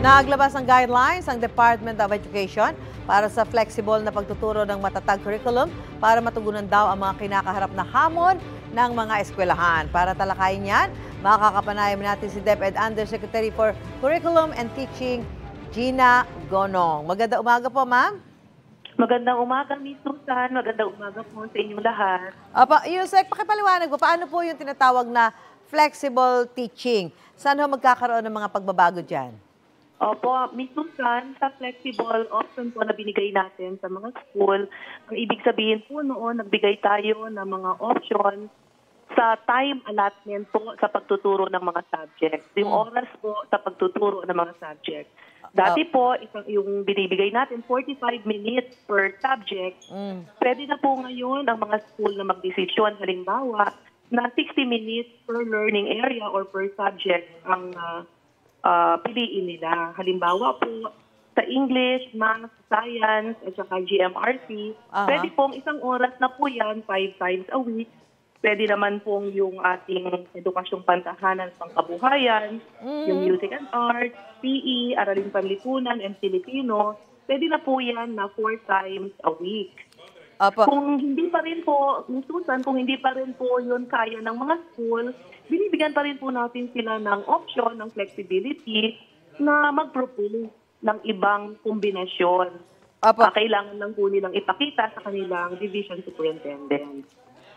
Naglabas ng guidelines ang Department of Education para sa flexible na pagtuturo ng matatag curriculum para matugunan daw ang mga kinakaharap na hamon ng mga eskwelahan. Para talakayin yan, makakapanayam natin si DepEd Undersecretary for Curriculum and Teaching, Gina Gonong. Magandang umaga po, ma'am. Magandang umaga, Ms. Susan. Magandang umaga po sa inyong lahat. Yusek, pakipaliwanag po, paano po yung tinatawag na flexible teaching? Saan ho magkakaroon ng mga pagbabago dyan? Opo, Ms. Susan, sa flexible option po na binigay natin sa mga school, ang ibig sabihin po noon, nagbigay tayo ng mga option sa time allotment po sa pagtuturo ng mga subjects. Yung oras po sa pagtuturo ng mga subjects. Dati po, yung binibigay natin, 45 minutes per subject. Pwede na po ngayon ang mga school na magdesisyon, halimbawa, na 60 minutes per learning area or per subject ang piliin nila. Halimbawa po, sa English, Math, Science, at saka GMRC, pwede pong isang oras na po yan, 5 times a week. Pwede naman pong yung ating edukasyong pantahanan pang kabuhayan, yung music and arts, PE, Araling Panlipunan, and Filipino. Pwede na po yan na 4 times a week. Kung hindi pa rin po, Susan, kung hindi pa rin po yun kaya ng mga school, binibigyan pa rin po natin sila ng option, ng flexibility na mag-propose ng ibang kombinasyon. Kailangan lang po nilang ipakita sa kanilang division superintendent.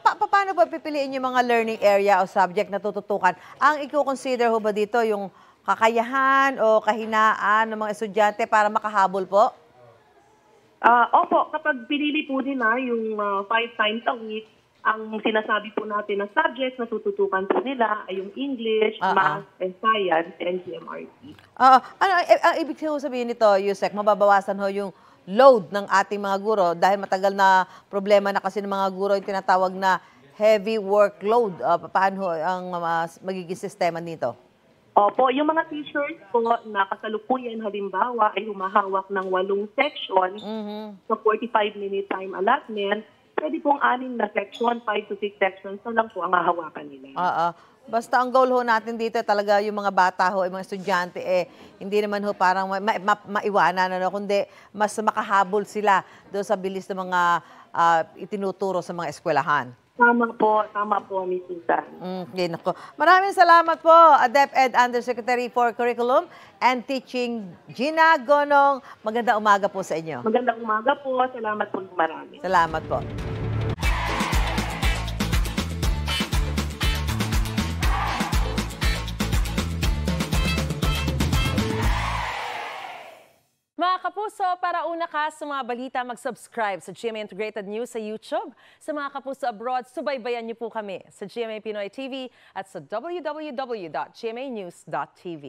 Paano ba pipiliin yung mga learning area o subject na tututukan? Ang i-consider ho ba dito yung kakayahan o kahinaan ng mga estudyante para makahabol po? Opo, kapag pinili po nila yung 5 times a week, ang sinasabi po natin na subjects na tututukan po nila ay yung English, Math, and Science, and GMRC. Ang ibig sabihin nito, Yusek, mababawasan ho yung load ng ating mga guro dahil matagal na problema na kasi ng mga guro yung tinatawag na heavy workload. Paano ang magiging sistema nito? Opo, yung mga teachers po na kasalukuyan halimbawa ay humahawak ng 8 section sa 45-minute time allotment, pwede pong 6 na section, 5 to 6 sections na lang po ang hahawakan nila. Basta ang goal ho natin dito talaga yung mga bata ho, yung mga estudyante, hindi naman ho parang maiwanan, kundi mas makahabol sila doon sa bilis ng mga itinuturo sa mga eskwelahan. Tama po, Ms. Susan. Okay, nako. Maraming salamat po, DepEd Undersecretary for Curriculum and Teaching, Gina Gonong. Magandang umaga po sa inyo. Magandang umaga po. Salamat po marami. Salamat po. Mga kapuso, para una ka sa mga balita, mag-subscribe sa GMA Integrated News sa YouTube. Sa mga kapuso abroad, subaybayan niyo po kami sa GMA Pinoy TV at sa www.gmanews.tv.